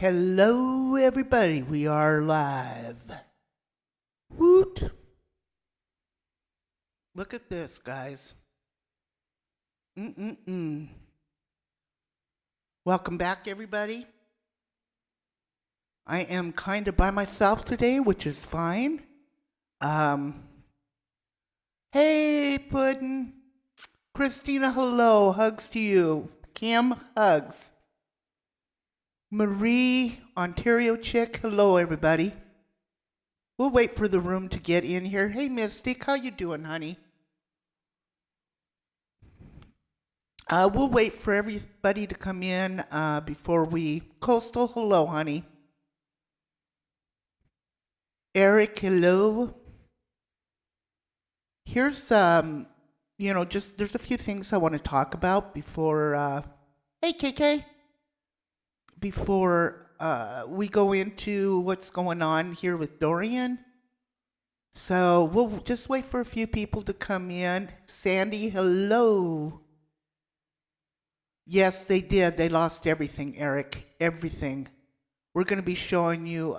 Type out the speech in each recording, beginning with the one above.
Hello, everybody. We are live. Woot. Look at this, guys. Mm-mm-mm. Welcome back, everybody. I am kind of by myself today, which is fine. Um, hey, Puddin'. Christina, hello. Hugs to you. Kim, hugs. Marie, Ontario chick, hello, everybody. We'll wait for the room to get in here. Hey, Mystic, how you doing, honey? We'll wait for everybody to come in before we... Coastal, hello, honey. Eric, hello. Here's, just there's a few things I want to talk about before... Hey, KK. Before we go into what's going on here with Dorian. So we'll just wait for a few people to come in. Sandy, hello. Yes, they did. They lost everything, Eric. Everything. We're going to be showing you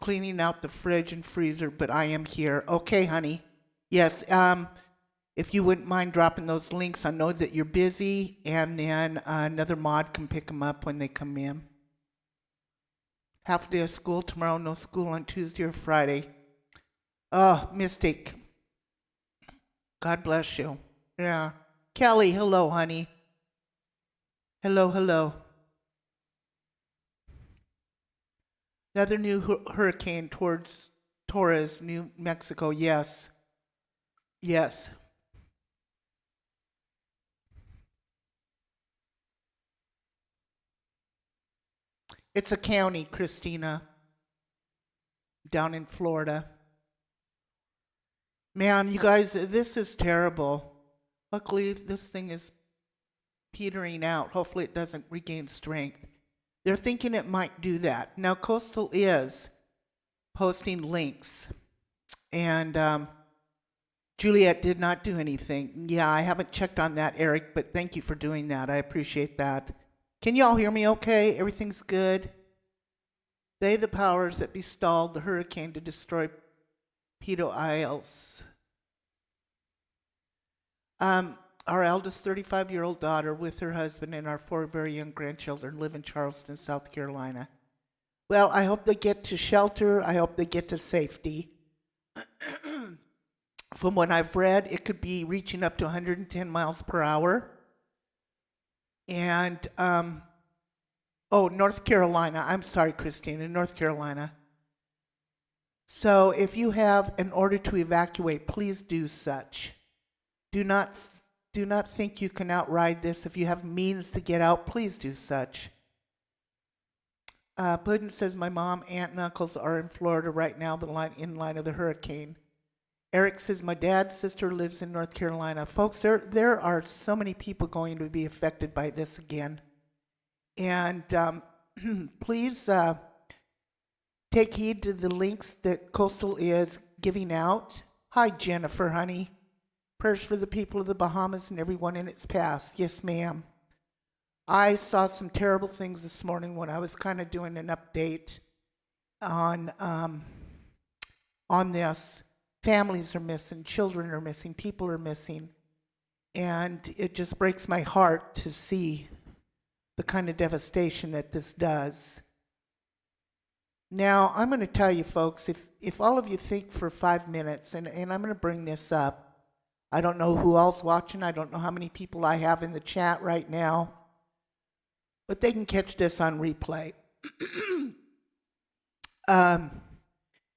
cleaning out the fridge and freezer, but I am here. Okay, honey. Yes, if you wouldn't mind dropping those links, I know that you're busy, and then another mod can pick them up when they come in. Half a day of school tomorrow, no school on Tuesday or Friday. Oh, Mystic. God bless you. Yeah. Kelly, hello, honey. Hello, hello. Another new hurricane towards Torres, New Mexico. Yes. Yes. It's a county, Christina, down in Florida. Man, you guys, this is terrible. Luckily, this thing is petering out. Hopefully, it doesn't regain strength. They're thinking it might do that. Now, Coastal is posting links, and Juliet did not do anything. Yeah, I haven't checked on that, Eric, but thank you for doing that. I appreciate that. Can you all hear me okay? Everything's good? They, the powers that bestalled the hurricane to destroy Pedo Isles. Our eldest 35-year-old daughter with her husband and our 4 very young grandchildren live in Charleston, South Carolina. Well, I hope they get to shelter. I hope they get to safety. From what I've read, it could be reaching up to 110 miles per hour. And, North Carolina. I'm sorry, Christina, North Carolina. So if you have an order to evacuate, please do such. Do not think you can outride this. If you have means to get out, please do such. Puddin says my mom, aunt, and uncles are in Florida right now, in line of the hurricane. Eric says my dad's sister lives in North Carolina. Folks, there are so many people going to be affected by this again. And please take heed to the links that Coastal is giving out. Hi, Jennifer, honey. Prayers for the people of the Bahamas and everyone in its path. Yes, ma'am. I saw some terrible things this morning when I was kind of doing an update on this. Families are missing, children are missing, people are missing, and it just breaks my heart to see the kind of devastation that this does. Now, I'm going to tell you, folks, if all of you think for 5 minutes, and I'm going to bring this up. I don't know who else watching. I don't know how many people I have in the chat right now, but they can catch this on replay.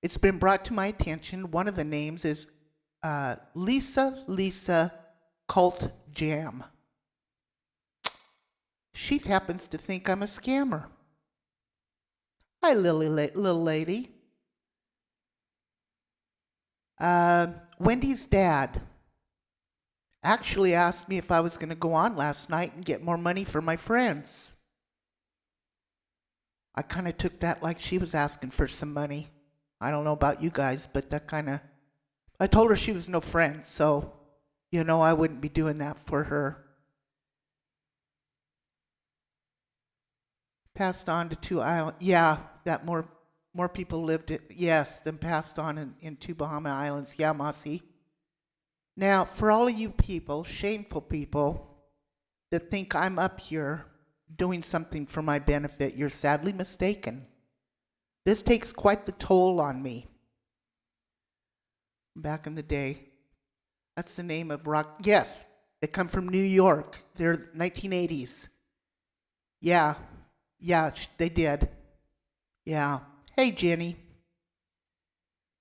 It's been brought to my attention. One of the names is Lisa Cult Jam. She happens to think I'm a scammer. Hi, little lady. Wendy's dad actually asked me if I was going to go on last night and get more money for my friends. I kind of took that like she was asking for some money. I don't know about you guys, but I told her she was no friend, so, I wouldn't be doing that for her. Passed on to two islands. Yeah, that more people lived it. Yes, then passed on in two Bahama islands. Yeah, Mossy. Now, for all of you people, shameful people, that think I'm up here doing something for my benefit, you're sadly mistaken. This takes quite the toll on me. Back in the day, that's the name of rock. Yes, they come from New York. They're 1980s. Yeah, they did. Yeah. Hey, Jenny.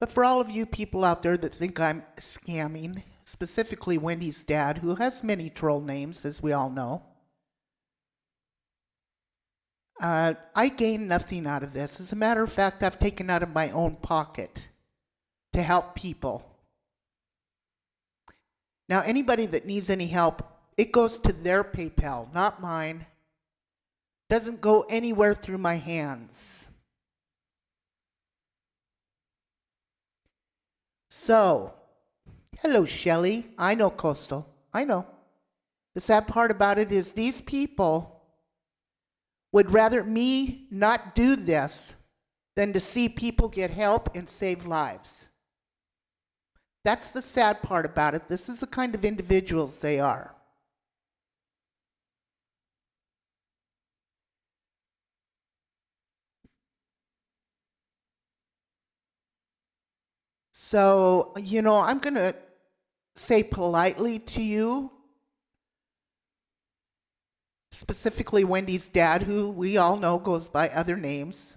But for all of you people out there that think I'm scamming, specifically Wendy's dad, who has many troll names, as we all know, I gain nothing out of this. As a matter of fact, I've taken out of my own pocket to help people. Now, anybody that needs any help, it goes to their PayPal, not mine. Doesn't go anywhere through my hands. So, hello, Shelley. I know, Coastal. I know. The sad part about it is these people would rather me not do this than to see people get help and save lives. That's the sad part about it. This is the kind of individuals they are. So, I'm going to say politely to you, specifically Wendy's dad, who we all know goes by other names.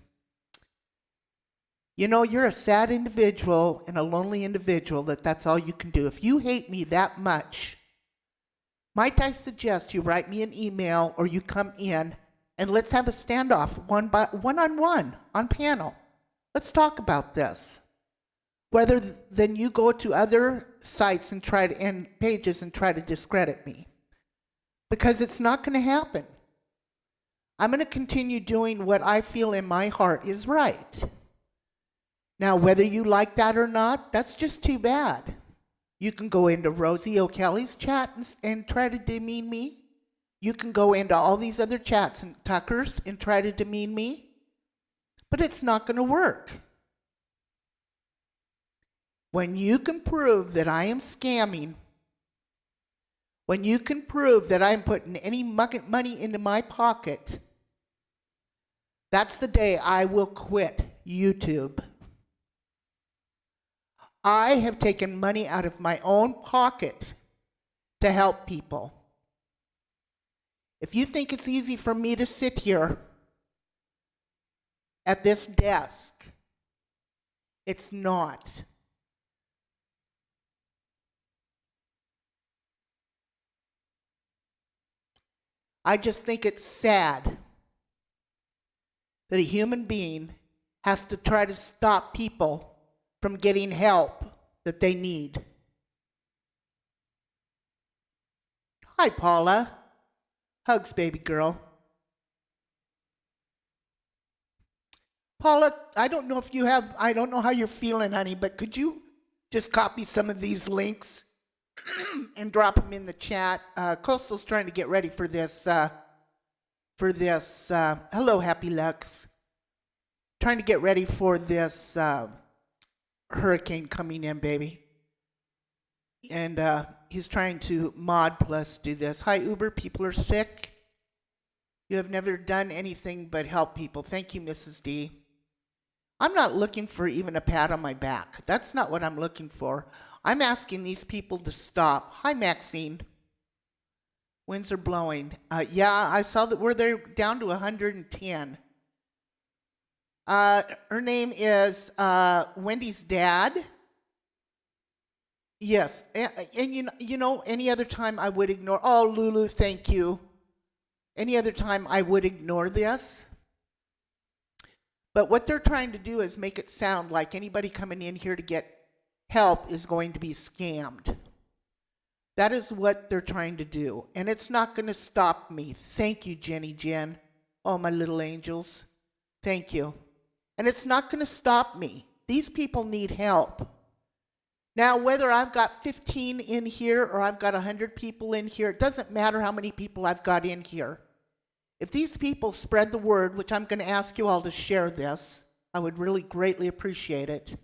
You're a sad individual and a lonely individual that's all you can do. If you hate me that much, might I suggest you write me an email or you come in and let's have a standoff one-on-one on panel. Let's talk about this. Rather than you go to other sites and pages and try to discredit me. Because it's not going to happen. I'm going to continue doing what I feel in my heart is right. Now, whether you like that or not, that's just too bad. You can go into Rosie O'Kelly's chat and try to demean me. You can go into all these other chats and Tucker's and try to demean me. But it's not going to work. When you can prove that I am scamming, when you can prove that I'm putting any money into my pocket, that's the day I will quit YouTube. I have taken money out of my own pocket to help people. If you think it's easy for me to sit here at this desk, it's not. I just think it's sad that a human being has to try to stop people from getting help that they need. Hi, Paula. Hugs, baby girl. Paula, I don't know how you're feeling, honey, but could you just copy some of these links and drop them in the chat? Coastal's trying to get ready for this, hello, Happy Lux. Trying to get ready for this hurricane coming in, baby. And he's trying to mod plus do this. Hi, Uber, people are sick. You have never done anything but help people. Thank you, Mrs. D. I'm not looking for even a pat on my back. That's not what I'm looking for. I'm asking these people to stop. Hi, Maxine. Winds are blowing. Yeah, I saw that they're down to 110. Her name is Wendy's dad. Yes, and any other time I would ignore. Oh, Lulu, thank you. Any other time I would ignore this. But what they're trying to do is make it sound like anybody coming in here to get help is going to be scammed. That is what they're trying to do. And it's not going to stop me. Thank you, Jenny Jen. Oh, my little angels. Thank you. And it's not going to stop me. These people need help. Now, whether I've got 15 in here or I've got 100 people in here, it doesn't matter how many people I've got in here. If these people spread the word, which I'm going to ask you all to share this, I would really greatly appreciate it.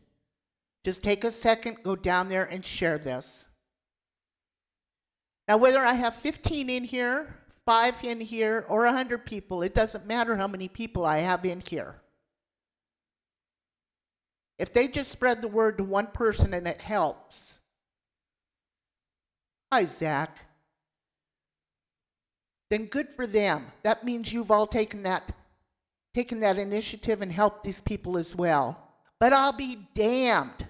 Just take a second, go down there and share this. Now, whether I have 15 in here, 5 in here, or 100 people, it doesn't matter how many people I have in here. If they just spread the word to one person and it helps. Hi, Zach. Then good for them. That means you've all taken that initiative and helped these people as well. But I'll be damned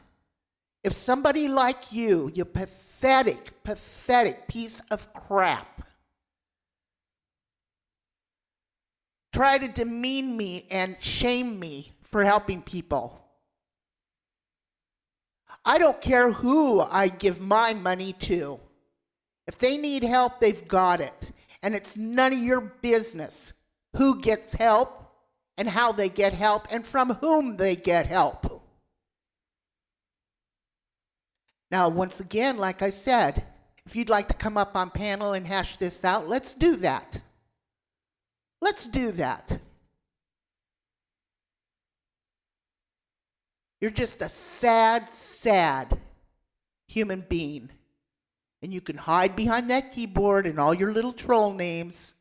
if somebody like you pathetic piece of crap, try to demean me and shame me for helping people. I don't care who I give my money to. If they need help, they've got it. And it's none of your business who gets help and how they get help and from whom they get help. Now, once again, like I said, if you'd like to come up on panel and hash this out, let's do that. Let's do that. You're just a sad, sad human being. And you can hide behind that keyboard and all your little troll names,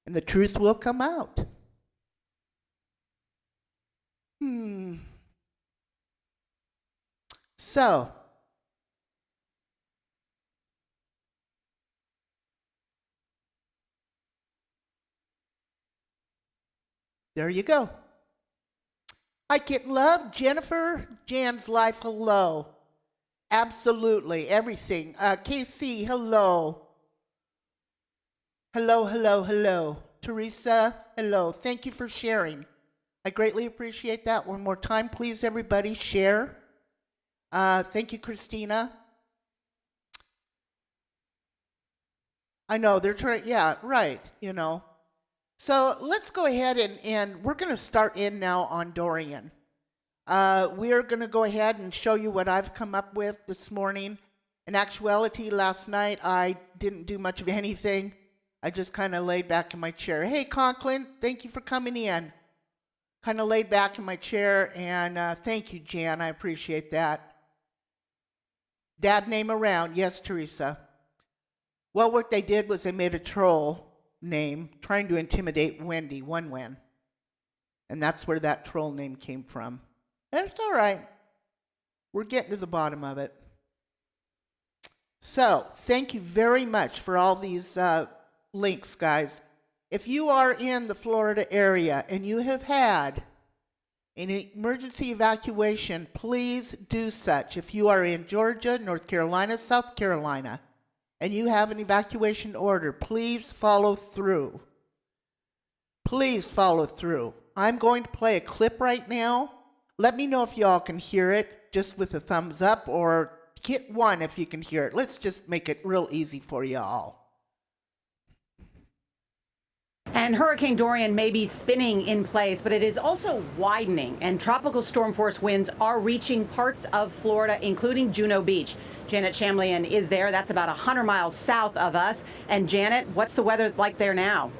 and the truth will come out. So, there you go. Hi, Kitten Love, Jennifer, Jan's Life, hello. Absolutely, everything. KC, hello. Hello, hello, hello. Teresa, hello. Thank you for sharing. I greatly appreciate that. One more time, please, everybody, share. Thank you, Christina. I know, they're trying, yeah, right, you know. So let's go ahead and we're going to start in now on Dorian. We are going to go ahead and show you what I've come up with this morning. In actuality, last night I didn't do much of anything. I just kind of laid back in my chair. Hey, Conklin, thank you for coming in. Kind of laid back in my chair, and thank you, Jan. I appreciate that. Dad name around. Yes, Teresa. Well, what they did was they made a troll name trying to intimidate Wendy, Wen. And that's where that troll name came from. And it's all right. We're getting to the bottom of it. So, thank you very much for all these links, guys. If you are in the Florida area and you have had an emergency evacuation, please do such. If you are in Georgia, North Carolina, South Carolina, and you have an evacuation order, please follow through. Please follow through. I'm going to play a clip right now. Let me know if y'all can hear it, just with a thumbs up, or hit 1 if you can hear it. Let's just make it real easy for y'all. And Hurricane Dorian may be spinning in place, but it is also widening, and tropical storm force winds are reaching parts of Florida, including Juno Beach. Janet Shamlian is there. That's about 100 miles south of us. And Janet, what's the weather like there now?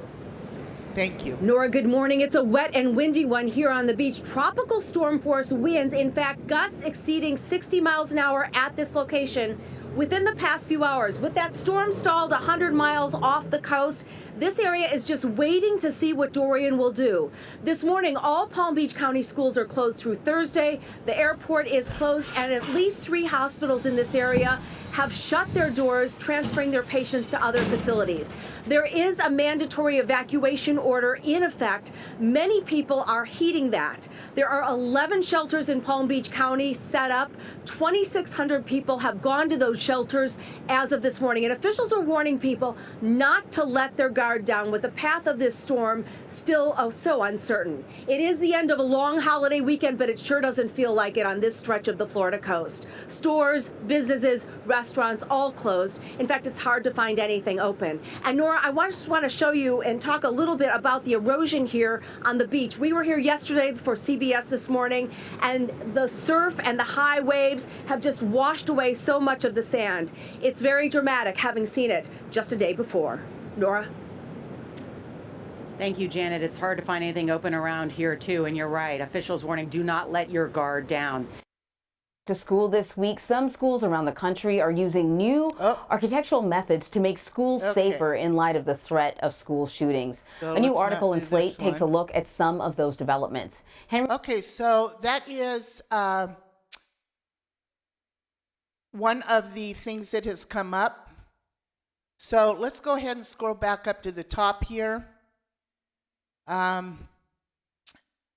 Thank you. Nora, good morning. It's a wet and windy one here on the beach. Tropical storm force winds, in fact, gusts exceeding 60 miles an hour at this location within the past few hours. With that storm stalled 100 miles off the coast, this area is just waiting to see what Dorian will do. This morning, all Palm Beach County schools are closed through Thursday. The airport is closed, and at least 3 hospitals in this area have shut their doors, transferring their patients to other facilities. There is a mandatory evacuation order in effect. Many people are heeding that. There are 11 shelters in Palm Beach County set up. 2,600 people have gone to those shelters as of this morning. And officials are warning people not to let their guard down with the path of this storm still so uncertain. It is the end of a long holiday weekend, but it sure doesn't feel like it on this stretch of the Florida coast. Stores, businesses, restaurants, all closed. In fact, it's hard to find anything open. And Nora, I just want to show you and talk a little bit about the erosion here on the beach. We were here yesterday for CBS this morning, and the surf and the high waves have just washed away so much of the sand. It's very dramatic, having seen it just a day before. Nora? Thank you, Janet. It's hard to find anything open around here, too. And you're right. Officials warning, do not let your guard down. To school this week, some schools around the country are using new architectural methods to make schools safer in light of the threat of school shootings. So a new article in Slate takes a look at some of those developments. Okay, so that is one of the things that has come up. So let's go ahead and scroll back up to the top here.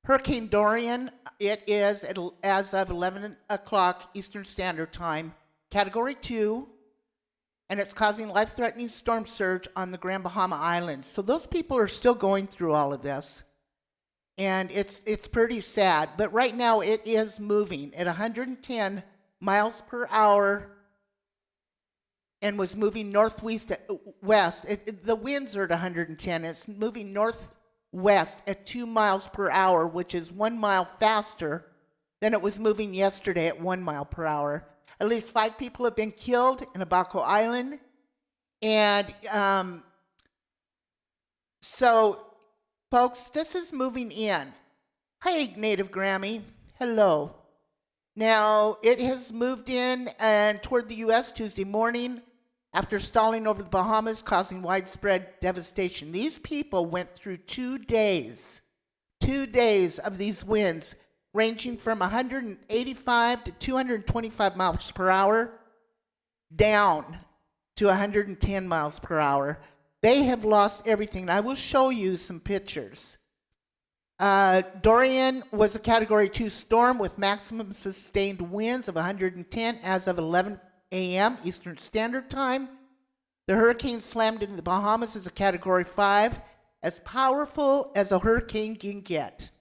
Hurricane Dorian, it is, as of 11 o'clock Eastern Standard Time, Category 2, and it's causing life-threatening storm surge on the Grand Bahama Islands. So those people are still going through all of this, and it's pretty sad. But right now it is moving at 110 miles per hour and was moving northwest. The winds are at 110. It's moving northwest at 2 miles per hour, which is 1 mile faster than it was moving yesterday at 1 mile per hour. At least 5 people have been killed in Abaco Island. And so, folks, this is moving in. Hi, Native Grammy. Hello. Now, it has moved in and toward the U.S. Tuesday morning after stalling over the Bahamas, causing widespread devastation. These people went through 2 days of these winds, ranging from 185 to 225 miles per hour, down to 110 miles per hour. They have lost everything. I will show you some pictures. Dorian was a Category 2 storm with maximum sustained winds of 110 as of 11 a.m. Eastern Standard Time. The hurricane slammed into the Bahamas as a Category 5, as powerful as a hurricane can get.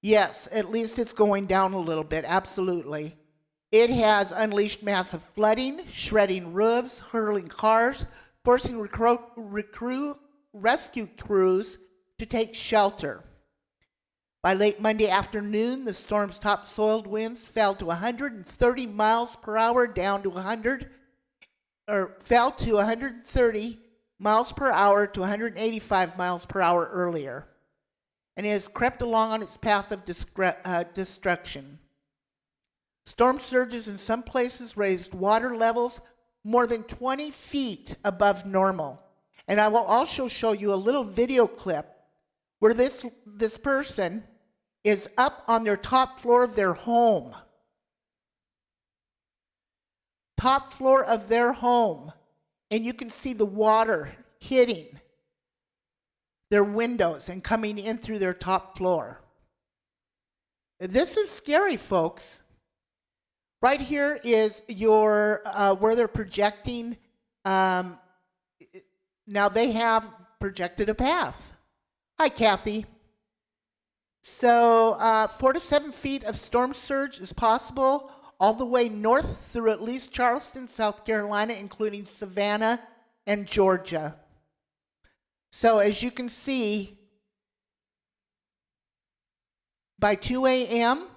Yes, at least it's going down a little bit, absolutely. It has unleashed massive flooding, shredding roofs, hurling cars, forcing rescue crews to take shelter. By late Monday afternoon, the storm's topsoil winds fell to 130 miles per hour, fell to 130 miles per hour to 185 miles per hour earlier, and it has crept along on its path of destruction. Storm surges in some places raised water levels more than 20 feet above normal. And I will also show you a little video clip where this person is up on their top floor of their home. Top floor of their home. And you can see the water hitting their windows and coming in through their top floor. This is scary, folks. Right here is your where they're projecting. Now they have projected a path. Hi, Kathy. So 4 to 7 feet of storm surge is possible all the way north through at least Charleston, South Carolina, including Savannah and Georgia. So as you can see, by 2 a.m.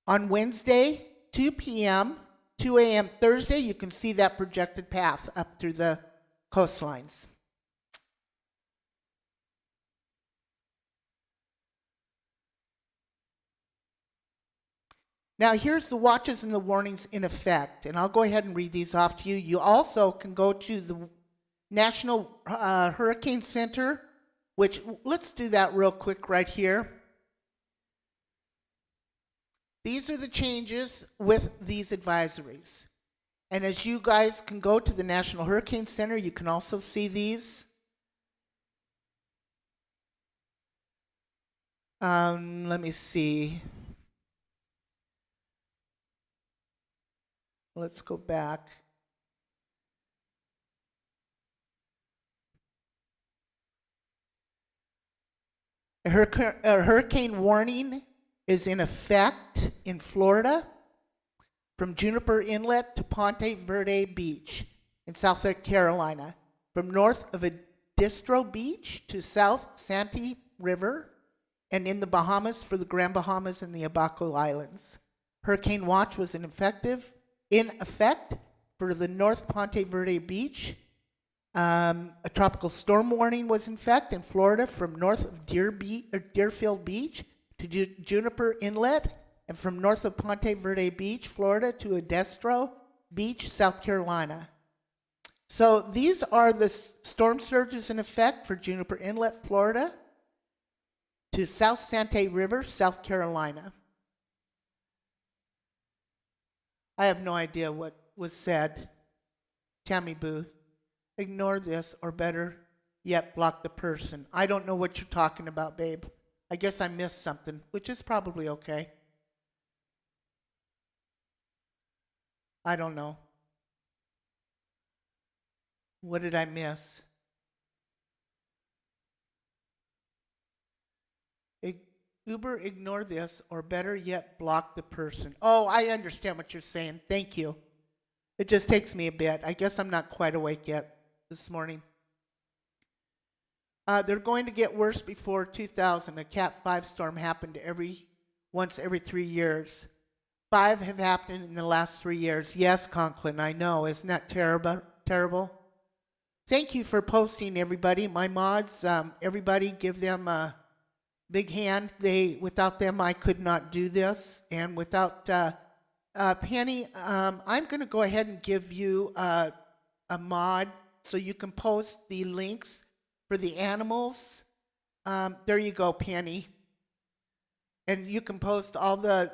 on Wednesday, 2 p.m., 2 a.m. Thursday, you can see that projected path up through the coastlines. Now, here's the watches and the warnings in effect, and I'll go ahead and read these off to you. You also can go to the National Hurricane Center, which, let's do that real quick right here. These are the changes with these advisories. And as you guys can go to the National Hurricane Center, you can also see these. Let me see. Let's go back. A hurricane warning is in effect in Florida from Juniper Inlet to Ponte Verde Beach in South Carolina, from north of Distro Beach to South Santee River, and in the Bahamas for the Grand Bahamas and the Abaco Islands. Hurricane watch was in effect for the North Ponte Verde Beach, A tropical storm warning was in effect in Florida from north of Deerfield Beach to Juniper Inlet, and from north of Ponte Verde Beach, Florida, to Edestro Beach, South Carolina. So these are the storm surges in effect for Juniper Inlet, Florida, to South Sante River, South Carolina. I have no idea what was said. Tammy Booth, ignore this, or better yet, block the person. I don't know what you're talking about, babe. I guess I missed something, which is probably okay. I don't know. What did I miss? Uber, ignore this, or better yet, block the person. Oh, I understand what you're saying. Thank you. It just takes me a bit. I guess I'm not quite awake yet this morning. They're going to get worse before 2000. A Cat 5 storm happened once every 3 years. 5 have happened in the last 3 years. Yes, Conklin, I know. Isn't that terrible? Thank you for posting, everybody. My mods, everybody give them a big hand. Without them, I could not do this. And without Penny, I'm going to go ahead and give you a mod so you can post the links for the animals. There you go, Penny. And you can post all the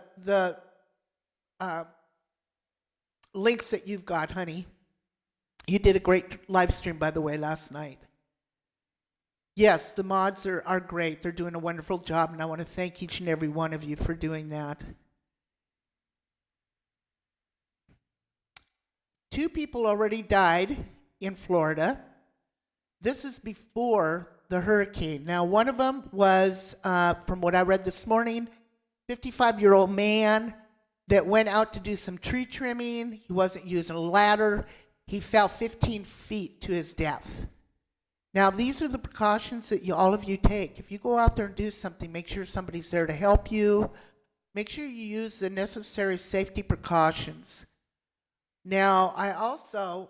links that you've got, honey. You did a great live stream, by the way, last night. Yes, the mods are great. They're doing a wonderful job, and I want to thank each and every one of you for doing that. 2 people already died in Florida. This is before the hurricane. Now, one of them was, from what I read this morning, 55-year-old man that went out to do some tree trimming. He wasn't using a ladder. He fell 15 feet to his death. Now, these are the precautions that all of you take. If you go out there and do something, make sure somebody's there to help you. Make sure you use the necessary safety precautions. Now, I also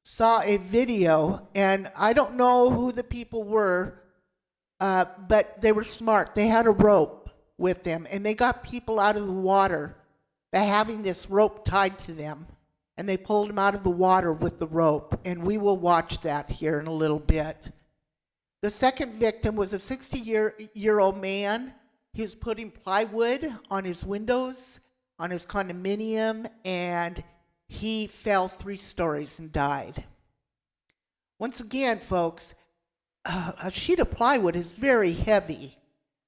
saw a video, and I don't know who the people were, but they were smart. They had a rope with them, and they got people out of the water by having this rope tied to them. And they pulled him out of the water with the rope, and we will watch that here in a little bit. The second victim was a 60-year-old man. He was putting plywood on his windows, on his condominium, and he fell 3 stories and died. Once again, folks, a sheet of plywood is very heavy,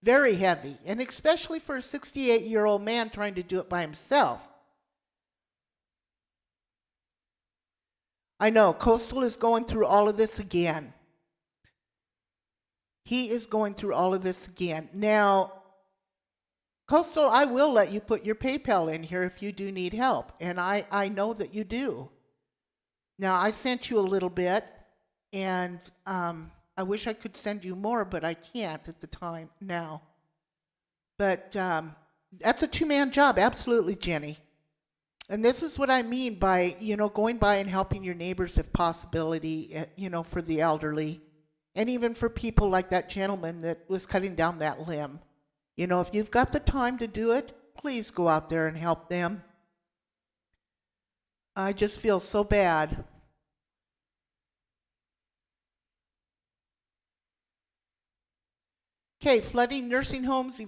and especially for a 68-year-old man trying to do it by himself. I know, Coastal is going through all of this again. He is going through all of this again. Now, Coastal, I will let you put your PayPal in here if you do need help, and I know that you do. Now, I sent you a little bit, and I wish I could send you more, but I can't at the time now. But that's a 2-man job, absolutely, Jenny. And this is what I mean by, going by and helping your neighbors if possibility, for the elderly, and even for people like that gentleman that was cutting down that limb. If you've got the time to do it, please go out there and help them. I just feel so bad. Okay, flooding nursing homes,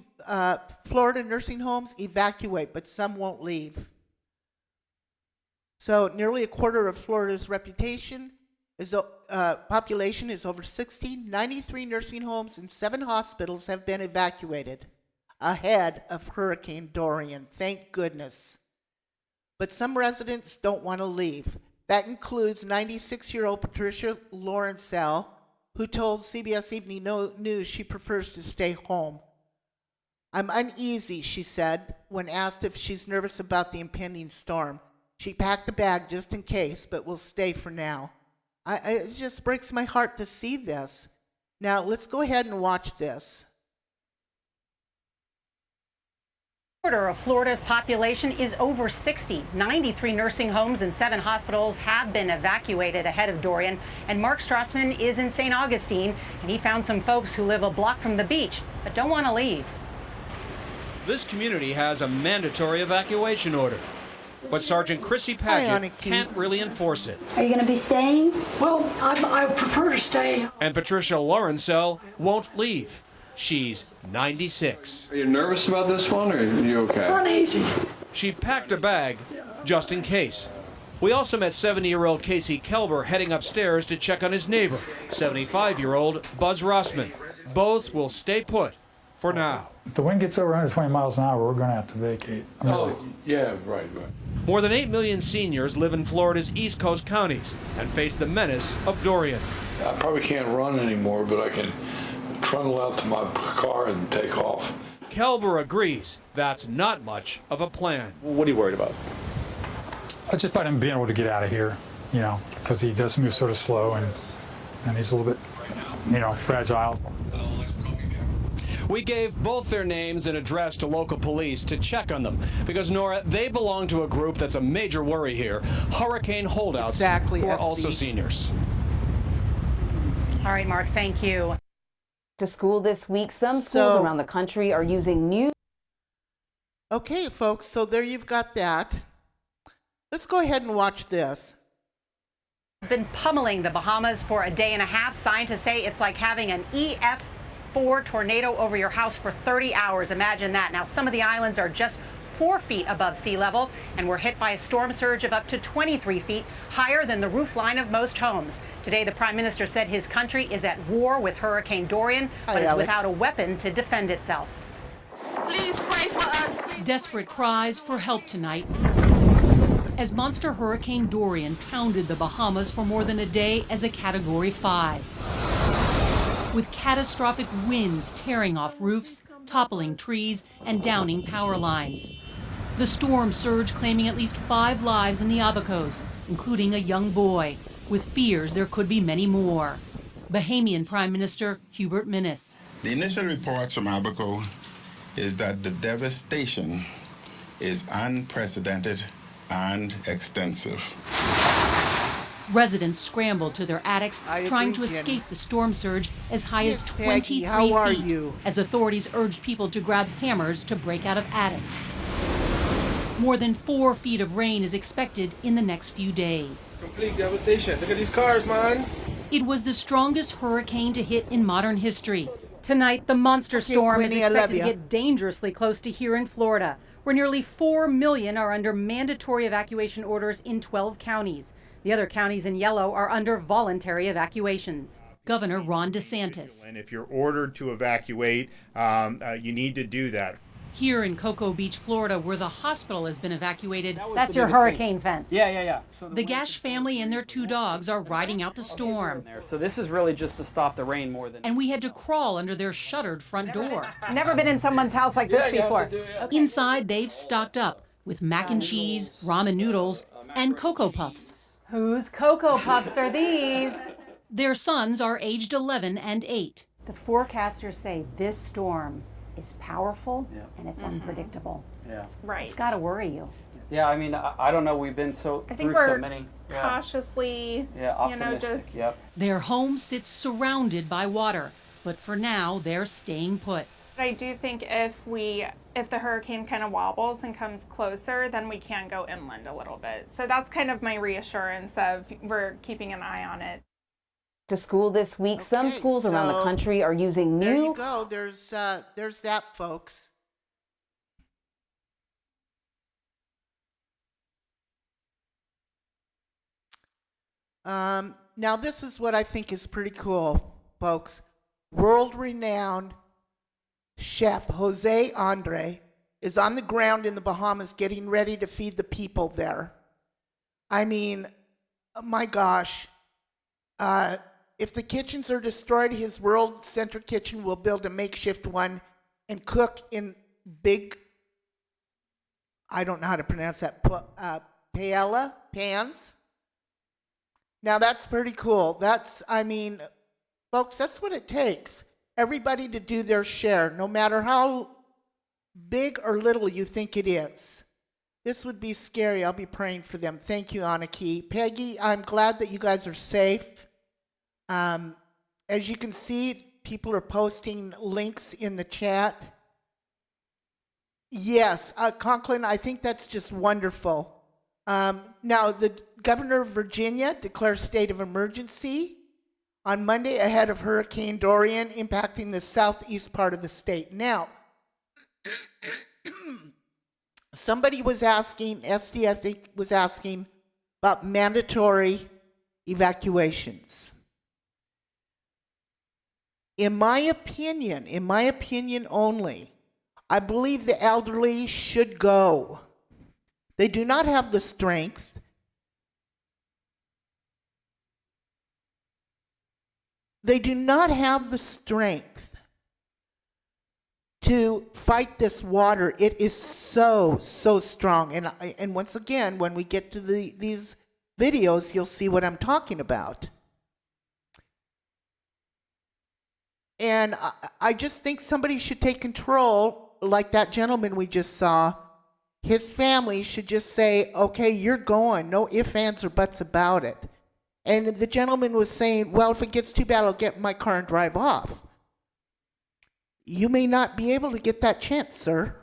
Florida nursing homes evacuate, but some won't leave. So nearly a quarter of Florida's population is over 60. 93 nursing homes and 7 hospitals have been evacuated ahead of Hurricane Dorian. Thank goodness. But some residents don't want to leave. That includes 96-year-old Patricia Lawrencell, who told CBS Evening News she prefers to stay home. I'm uneasy, she said, when asked if she's nervous about the impending storm. She packed a bag just in case, but will stay for now. It just breaks my heart to see this. Now, let's go ahead and watch this. Quarter of Florida's population is over 60. 93 nursing homes and 7 hospitals have been evacuated ahead of Dorian. And Mark Strassman is in St. Augustine, and he found some folks who live a block from the beach but don't want to leave. This community has a mandatory evacuation order, but Sergeant Chrissy Paget can't really enforce it. Are you going to be staying? Well, I prefer to stay. And Patricia Lawrencell won't leave. She's 96. Are you nervous about this one, or are you okay? Uneasy. She packed a bag just in case. We also met 70-year-old Casey Kelber heading upstairs to check on his neighbor, 75-year-old Buzz Rossman. Both will stay put for now. If the wind gets over 120 miles an hour, we're going to have to vacate. Yeah, right. More than 8 million seniors live in Florida's East Coast counties and face the menace of Dorian. I probably can't run anymore, but I can trundle out to my car and take off. Kelber agrees that's not much of a plan. What are you worried about? I just about him being able to get out of here, because he does move sort of slow and he's a little bit, fragile. We gave both their names and address to local police to check on them because, Nora, they belong to a group that's a major worry here. Hurricane holdouts who are also seniors. All right, Mark, thank you. To school this week, some schools around the country are using new... Okay, folks, so there you've got that. Let's go ahead and watch this. It's been pummeling the Bahamas for a day and a half. Scientists say it's like having an EF4 tornado over your house for 30 hours. Imagine that. Now, some of the islands are just 4 feet above sea level and were hit by a storm surge of up to 23 feet, higher than the roof line of most homes. Today, the Prime Minister said his country is at war with Hurricane Dorian, but is without a weapon to defend itself. Please pray for us. Please. Desperate cries for help tonight as monster Hurricane Dorian pounded the Bahamas for more than a day as a Category 5. With catastrophic winds tearing off roofs, toppling trees, and downing power lines. The storm surge claiming at least 5 lives in the Abacos, including a young boy, with fears there could be many more. Bahamian Prime Minister Hubert Minnis. The initial reports from Abaco is that the devastation is unprecedented and extensive. Residents scrambled to their attics, trying to escape the storm surge as high as 23 feet, as authorities urged people to grab hammers to break out of attics. More than 4 feet of rain is expected in the next few days. Complete devastation. Look at these cars, man. It was the strongest hurricane to hit in modern history. Tonight, the monster storm is expected to get dangerously close to here in Florida, where nearly 4 million are under mandatory evacuation orders in 12 counties. The other counties in yellow are under voluntary evacuations. Governor Ron DeSantis. And if you're ordered to evacuate, you need to do that. Here in Cocoa Beach, Florida, where the hospital has been evacuated. That's your hurricane fence. Yeah. So the Gash family and their 2 dogs are riding out the storm. So this is really just to stop the rain more than... And we had to crawl under their shuttered front door. Never been in someone's house like this before. Inside, they've stocked up with mac and cheese, ramen noodles, and Cocoa Puffs. Whose Cocoa Puffs are these? Their sons are aged 11 and 8. The forecasters say this storm is powerful and it's unpredictable. Yeah. Right. It's got to worry you. Yeah, I mean, I don't know. We've been through so many. Cautiously, optimistic. Their home sits surrounded by water, but for now, they're staying put. I do think if the hurricane kind of wobbles and comes closer, then we can go inland a little bit. So that's kind of my reassurance of we're keeping an eye on it. To school this week, some schools around the country are using new... There you go. There's that, folks. Now, this is what I think is pretty cool, folks. World-renowned chef Jose Andre is on the ground in the Bahamas getting ready to feed the people there. I mean, oh my gosh. If the kitchens are destroyed, his World Center Kitchen will build a makeshift one and cook in big, I don't know how to pronounce that, pans. Now that's pretty cool. Folks, that's what it takes. Everybody to do their share, no matter how big or little you think it is. This would be scary. I'll be praying for them. Thank you, Anaki. Peggy, I'm glad that you guys are safe. As you can see, people are posting links in the chat. Yes, Conklin, I think that's just wonderful. Now, the governor of Virginia declares state of emergency on Monday ahead of Hurricane Dorian impacting the southeast part of the state. Now, somebody was asking, SD I think was asking about mandatory evacuations. In my opinion only, I believe the elderly should go. They do not have the strength. They do not have the strength to fight this water. It is so strong. And once again, when we get to these videos, you'll see what I'm talking about. And I just think somebody should take control, like that gentleman we just saw. His family should just say, okay, you're going. No ifs, ands, or buts about it. And the gentleman was saying, well, if it gets too bad, I'll get in my car and drive off. You may not be able to get that chance, sir.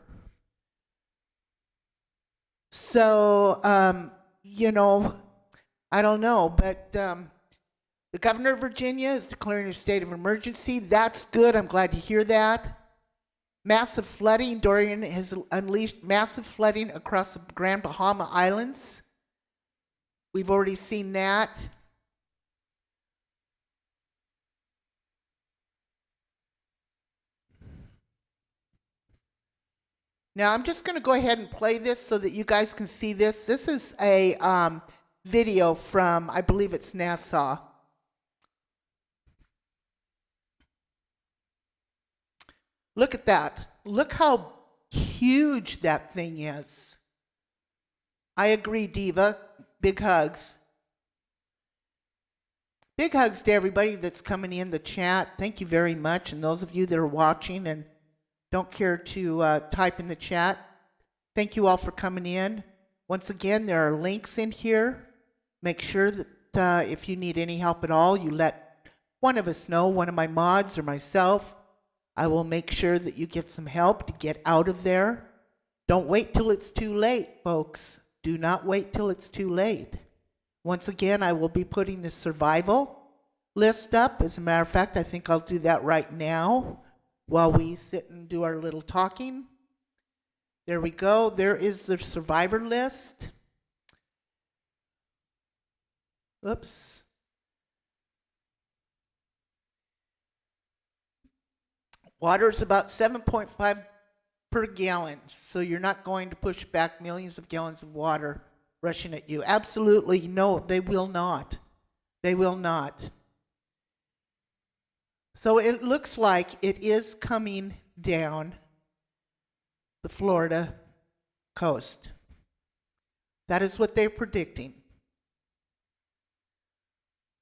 So, I don't know, but the governor of Virginia is declaring a state of emergency. That's good. I'm glad to hear that. Massive flooding. Dorian has unleashed massive flooding across the Grand Bahama Islands. We've already seen that. Now, I'm just going to go ahead and play this so that you guys can see this. This is a video from, I believe it's Nassau. Look at that. Look how huge that thing is. I agree, Diva. Big hugs. Big hugs to everybody that's coming in the chat. Thank you very much. And those of you that are watching and don't care to type in the chat, thank you all for coming in. Once again, there are links in here. Make sure that if you need any help at all, you let one of us know, one of my mods or myself. I will make sure that you get some help to get out of there. Don't wait till it's too late, folks. Do not wait till it's too late. Once again, I will be putting the survival list up. As a matter of fact, I think I'll do that right now while we sit and do our little talking. There we go. There is the survivor list. Oops. Water is about 7.5 per gallon, so you're not going to push back millions of gallons of water rushing at you. Absolutely, no, they will not. They will not. So it looks like it is coming down the Florida coast. That is what they're predicting.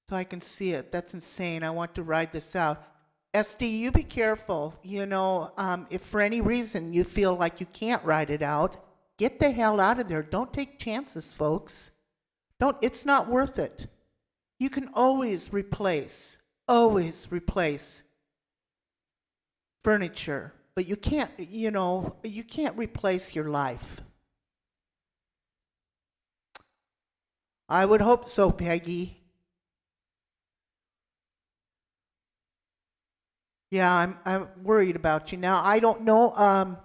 So I can see it. That's insane. I want to ride this out. SD, you be careful. If for any reason you feel like you can't ride it out, get the hell out of there. Don't take chances, folks. It's not worth it. You can always replace furniture, but you can't replace your life. I would hope so, Peggy. Yeah, I'm worried about you. Now, I don't know,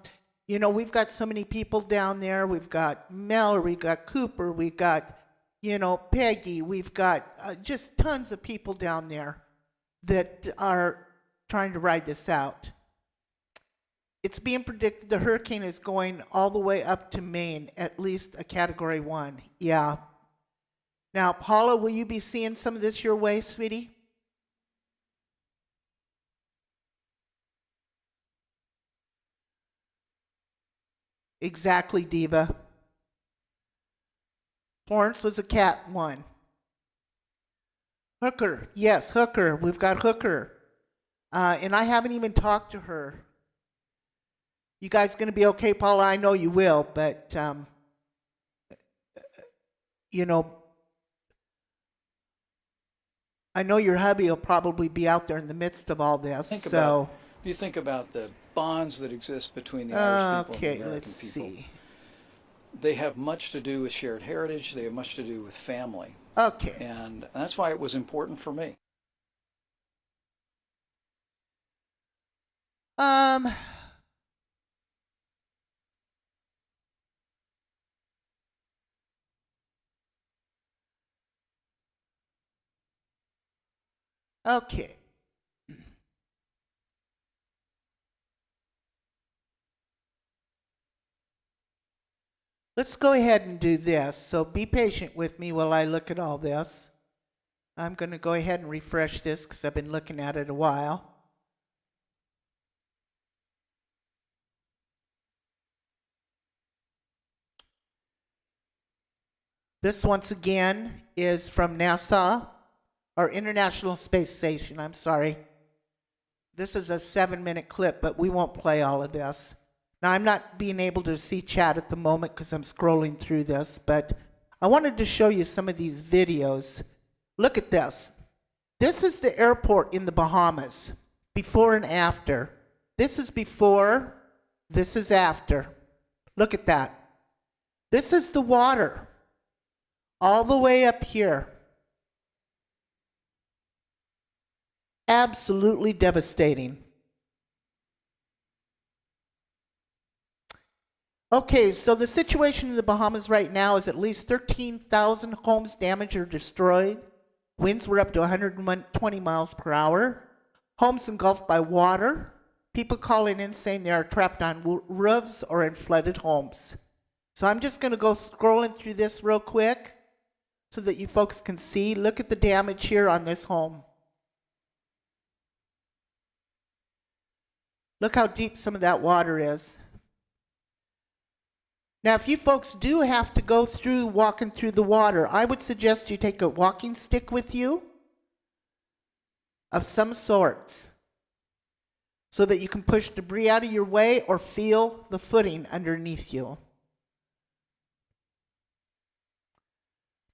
we've got so many people down there. We've got Mel, we've got Cooper, we've got, Peggy, we've got just tons of people down there that are trying to ride this out. It's being predicted the hurricane is going all the way up to Maine, at least a Category 1. Yeah. Now, Paula, will you be seeing some of this your way, sweetie? Exactly, Diva. Florence was a Cat 1. Hooker, yes, Hooker. We've got Hooker. And I haven't even talked to her. You guys going to be okay, Paula? I know you will, but, you know, I know your hubby will probably be out there in the midst of all this. If you think about the bonds that exist between the Irish people and the American people, see. They have much to do with shared heritage. They have much to do with family. Okay. And that's why it was important for me. Okay. Let's go ahead and do this. So be patient with me while I look at all this. I'm going to go ahead and refresh this because I've been looking at it a while. This, once again, is from NASA, or International Space Station, I'm sorry. This is a 7-minute clip, but we won't play all of this. Now, I'm not being able to see chat at the moment because I'm scrolling through this, but I wanted to show you some of these videos. Look at this. This is the airport in the Bahamas, before and after. This is before, this is after. Look at that. This is the water, all the way up here. Absolutely devastating. Okay, so the situation in the Bahamas right now is at least 13,000 homes damaged or destroyed. Winds were up to 120 miles per hour. Homes engulfed by water. People calling in saying they are trapped on roofs or in flooded homes. So I'm just going to go scrolling through this real quick so that you folks can see. Look at the damage here on this home. Look how deep some of that water is. Now, if you folks do have to go through walking through the water, I would suggest you take a walking stick with you of some sorts so that you can push debris out of your way or feel the footing underneath you.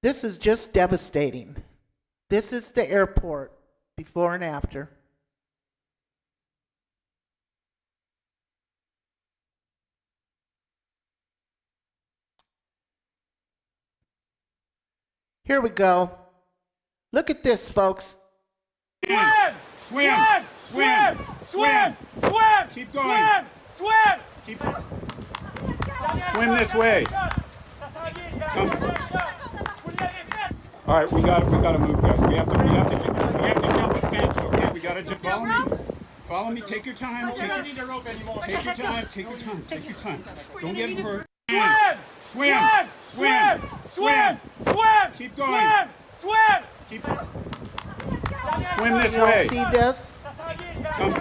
This is just devastating. This is the airport before and after. Here we go. Look at this, folks. Swim! Swim! Swim! Swim! Swim! Keep going. Swim! Keep. Swim this way. Come. All right, we got to move, guys. We have to jump the fence. Okay, we got to jump. Follow me. Take your time. Take your time. Don't get hurt. Swim! Swim! Swim! Swim! Keep going. Swim! Keep. Swim this way. See this? Come.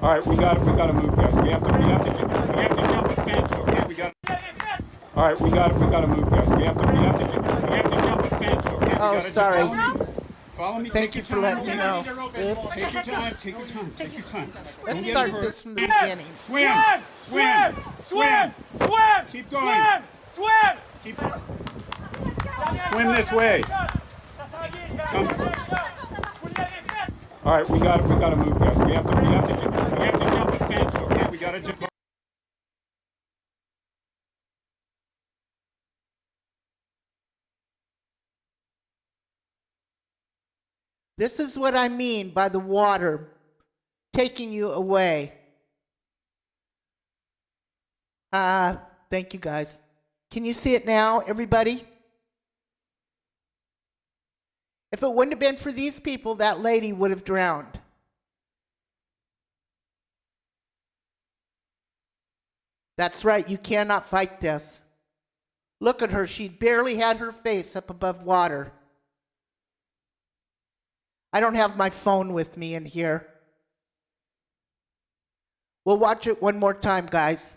All right, we got to move, guys. We have to jump the fence. Okay, we got. All right, we got to move, guys. We have to jump the fence. Okay. Oh, sorry. Follow me. Thank you for letting me know. Oops. Take your time. Let's start this from the beginning. Swim! Keep going. Keep. Swim this way. Come. All right, we got to move, guys. We have to jump the fence. Okay, we got to jump. This is what I mean by the water taking you away. Thank you, guys. Can you see it now, everybody? If it wouldn't have been for these people, that lady would have drowned. That's right, you cannot fight this. Look at her, she barely had her face up above water. I don't have my phone with me in here. We'll watch it one more time, guys.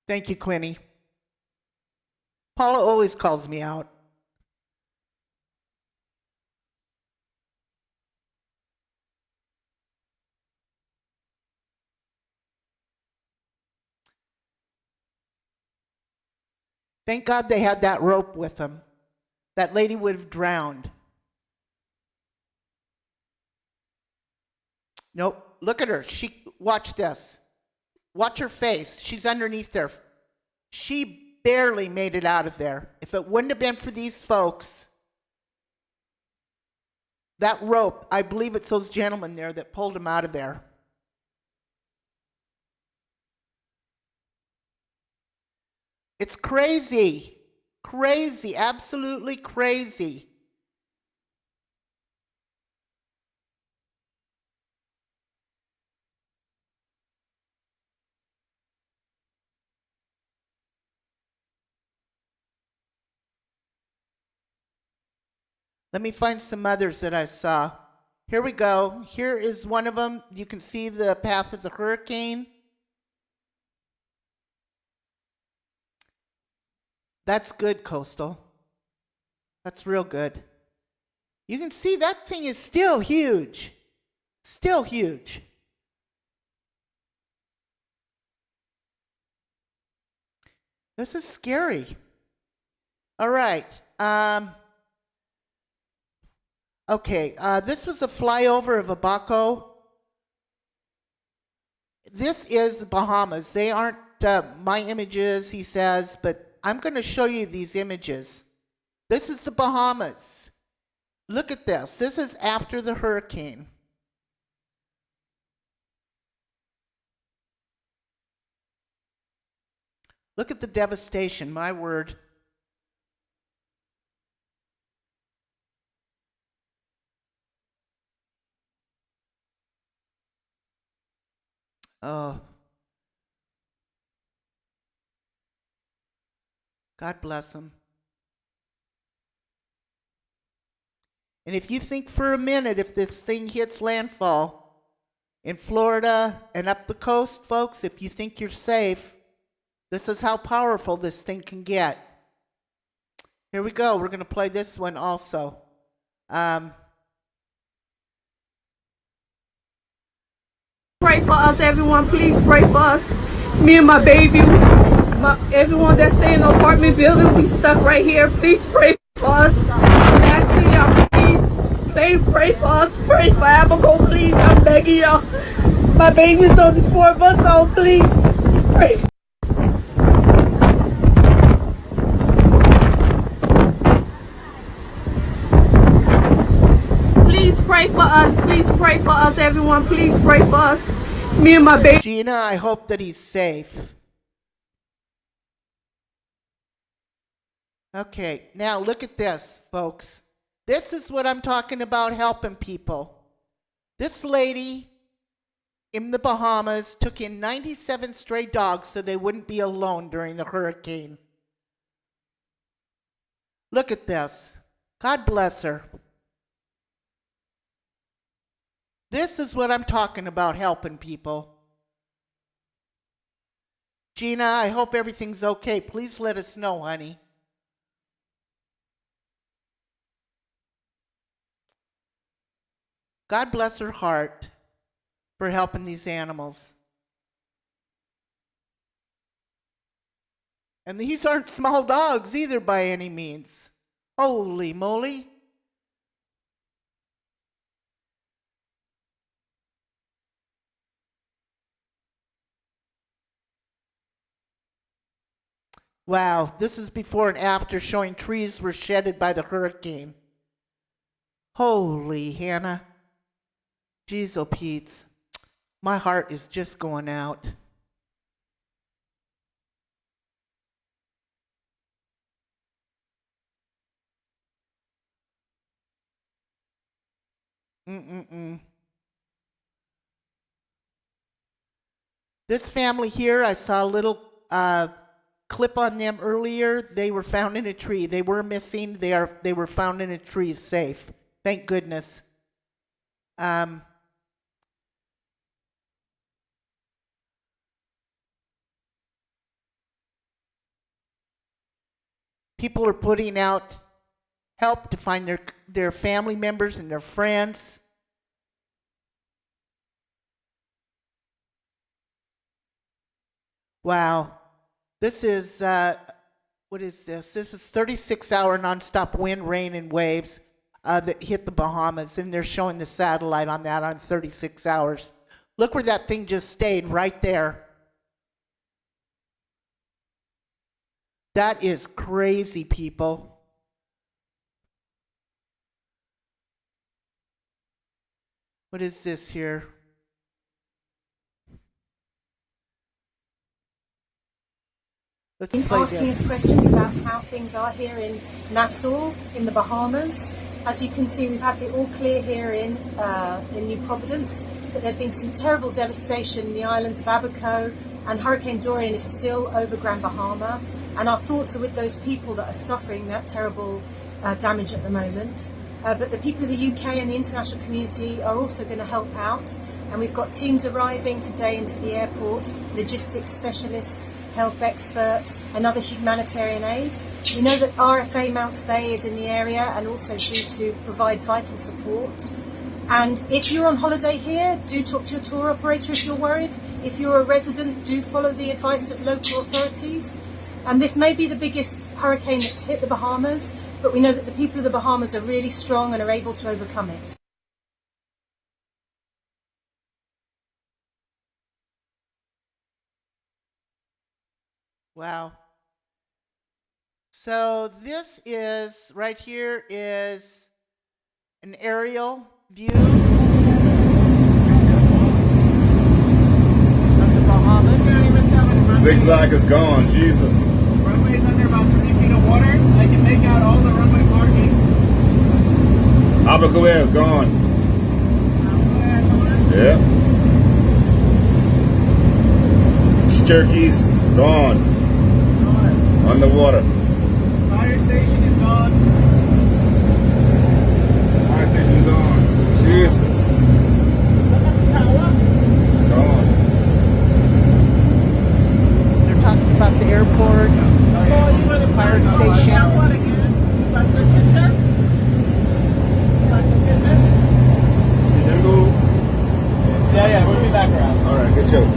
Thank you, Quinny. Paula always calls me out. Thank God they had that rope with them. That lady would have drowned. Nope. Look at her. Watch this. Watch her face. She's underneath there. She barely made it out of there. If it wouldn't have been for these folks, that rope, I believe it's those gentlemen there that pulled him out of there. It's crazy. Crazy. Absolutely crazy. Let me find some others that I saw. Here we go. Here is one of them. You can see the path of the hurricane. That's good, Coastal. That's real good. You can see that thing is still huge. Still huge. This is scary. All right. Okay, this was a flyover of Abaco. This is the Bahamas. They aren't my images, he says, but I'm going to show you these images. This is the Bahamas. Look at this. This is after the hurricane. Look at the devastation, my word. Oh. God bless them. And if you think for a minute, if this thing hits landfall in Florida and up the coast, folks, if you think you're safe, this is how powerful this thing can get. Here we go. We're going to play this one also. Pray for us, everyone. Please pray for us. Me and my baby, everyone that stay in the apartment building, we stuck right here. Please pray for us. I'm asking y'all, please, pray for us. Pray for Abigail, please. I'm begging y'all. My baby's only 4 months old. Please pray. Please pray for us. Please pray for us, everyone. Please pray for us. Me and my baby. Gina, I hope that he's safe. Okay, now look at this, folks. This is what I'm talking about, helping people. This lady in the Bahamas took in 97 stray dogs so they wouldn't be alone during the hurricane. Look at this. God bless her. This is what I'm talking about, helping people. Gina, I hope everything's okay. Please let us know, honey. God bless her heart for helping these animals. And these aren't small dogs either by any means. Holy moly. Wow, this is before and after showing trees were shedded by the hurricane. Holy Hannah. Jeez, oh Pete's. My heart is just going out. This family here, I saw a little clip on them earlier. They were found in a tree. They were missing. They were found in a tree safe. Thank goodness. People are putting out help to find their family members and their friends. Wow. This is what is this? This is 36-hour nonstop wind, rain, and waves that hit the Bahamas, and they're showing the satellite on that on 36 hours. Look where that thing just stayed, right there. That is crazy, people. What is this here? Let's play asking us questions about how things are here in Nassau, in the Bahamas. As you can see, we've had the all clear here in New Providence, but there's been some terrible devastation in the islands of Abaco, and Hurricane Dorian is still over Grand Bahama. And our thoughts are with those people that are suffering that terrible damage at the moment. But the people of the UK and the international community are also going to help out. And we've got teams arriving today into the airport, logistics specialists, health experts, and other humanitarian aid. We know that RFA Mounts Bay is in the area and also due to provide vital support. And if you're on holiday here, do talk to your tour operator if you're worried. If you're a resident, do follow the advice of local authorities. And this may be the biggest hurricane that's hit the Bahamas, but we know that the people of the Bahamas are really strong and are able to overcome it. Wow. So this is, right here is an aerial view of the Bahamas. Zigzag is gone, Jesus. Runway's under about 30 feet of water. I can make out all the runway markings. Abaco Air is gone. Yeah. Cherokee's gone. Underwater. Fire station is gone. Fire station is gone. Jesus. Gone. They're talking about the airport, fire station. Yeah, we'll be back around. All right, good job.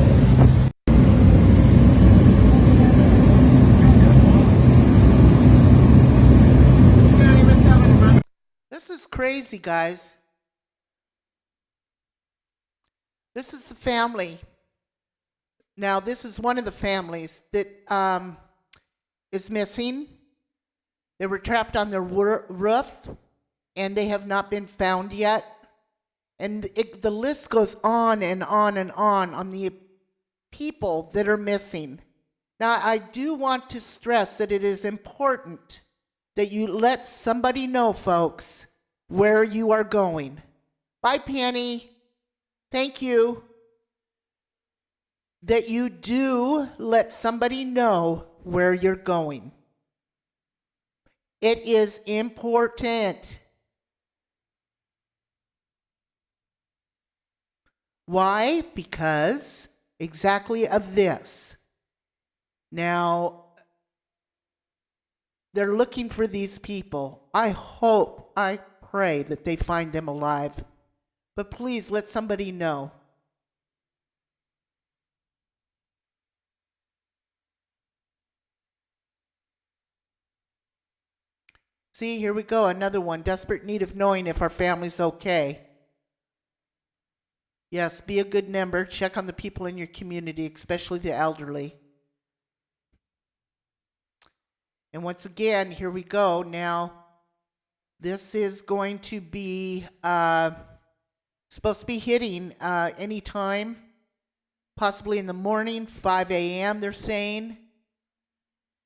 This is crazy, guys. This is the family. Now, this is one of the families that is missing. They were trapped on their roof, and they have not been found yet. And the list goes on and on and on the people that are missing. Now, I do want to stress that it is important that you let somebody know, folks, where you are going. Bye, Penny. Thank you. That you do let somebody know where you're going. It is important. Why? Because exactly of this. Now, they're looking for these people. I pray that they find them alive. But please let somebody know. See, here we go, another one. Desperate need of knowing if our family's okay. Yes, be a good member. Check on the people in your community, especially the elderly. And once again, here we go. Now, this is going to be supposed to be hitting any time, possibly in the morning, 5 a.m., they're saying.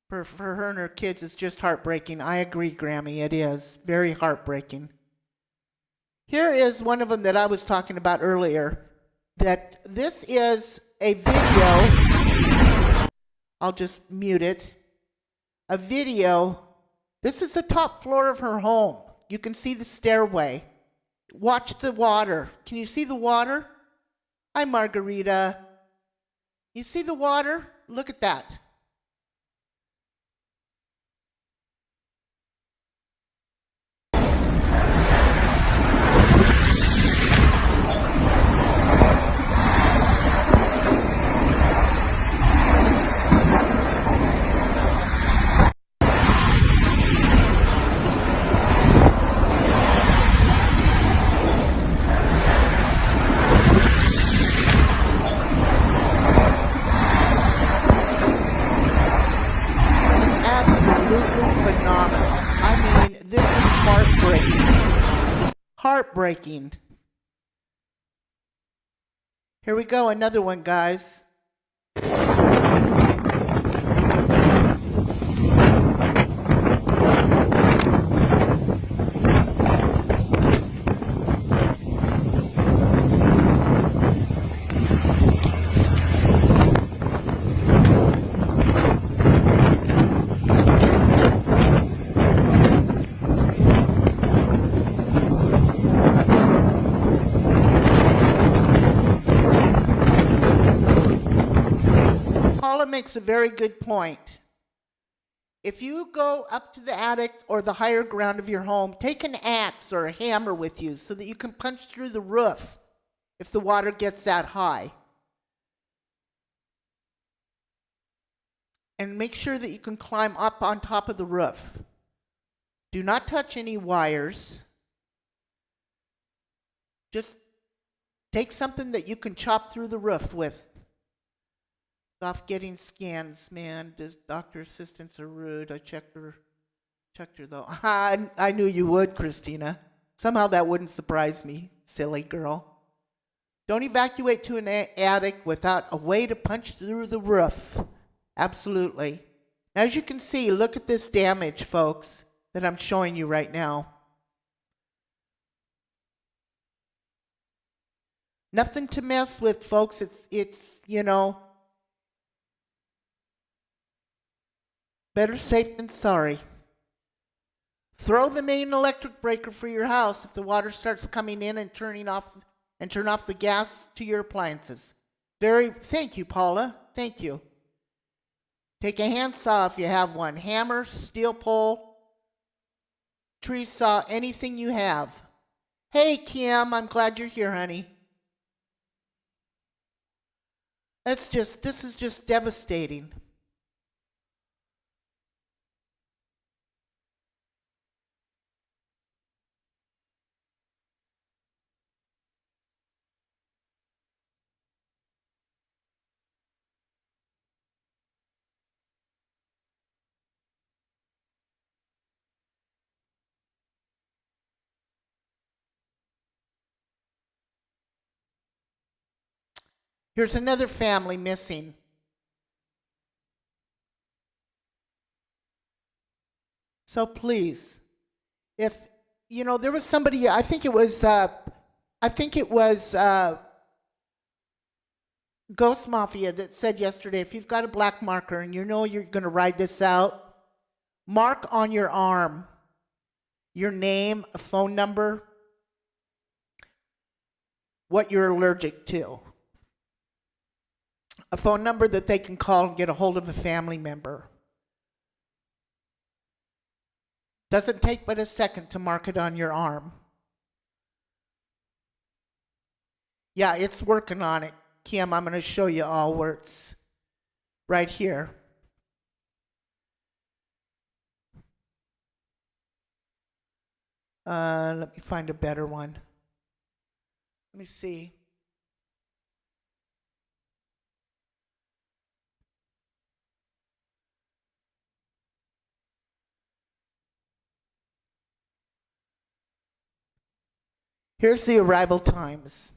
For her and her kids, it's just heartbreaking. I agree, Grammy, it is. Very heartbreaking. Here is one of them that I was talking about earlier, that this is a video. I'll just mute it. A video. This is the top floor of her home. You can see the stairway. Watch the water. Can you see the water? Hi, Margarita. You see the water? Look at that. heartbreaking. Heartbreaking. Here we go, another one, guys. Paula makes a very good point. If you go up to the attic or the higher ground of your home, take an axe or a hammer with you so that you can punch through the roof if the water gets that high. And make sure that you can climb up on top of the roof. Do not touch any wires. Just take something that you can chop through the roof with. Off getting scans, man. Doctor assistants are rude. I checked her though. I knew you would, Christina. Somehow that wouldn't surprise me, silly girl. Don't evacuate to an attic without a way to punch through the roof. Absolutely. As you can see, look at this damage, folks, that I'm showing you right now. Nothing to mess with, folks. It's you know, better safe than sorry. Throw the main electric breaker for your house if the water starts coming in and turn off the gas to your appliances. Thank you, Paula. Thank you. Take a handsaw if you have one. Hammer, steel pole, tree saw, anything you have. Hey, Kim, I'm glad you're here, honey. This is just devastating. Here's another family missing. So please, if, you know, there was somebody, I think it was Ghost Mafia that said yesterday, if you've got a black marker and you know you're going to ride this out, mark on your arm your name, a phone number, what you're allergic to. A phone number that they can call and get a hold of a family member. Doesn't take but a second to mark it on your arm. Yeah, it's working on it. Kim, I'm going to show you all where it's right here. Let me find a better one. Let me see. Here's the arrival times.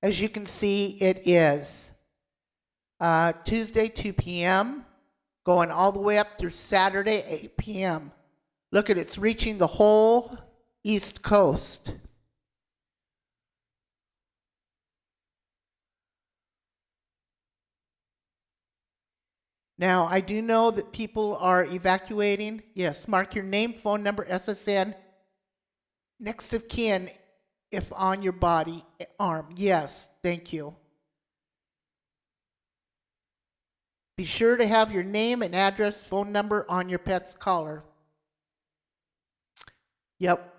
As you can see, it is Tuesday, 2 p.m., going all the way up through Saturday, 8 p.m. Look at it, it's reaching the whole East Coast. Now, I do know that people are evacuating. Yes, mark your name, phone number, SSN, next of kin, if on your body, arm. Yes, thank you. Be sure to have your name and address, phone number on your pet's collar. Yep.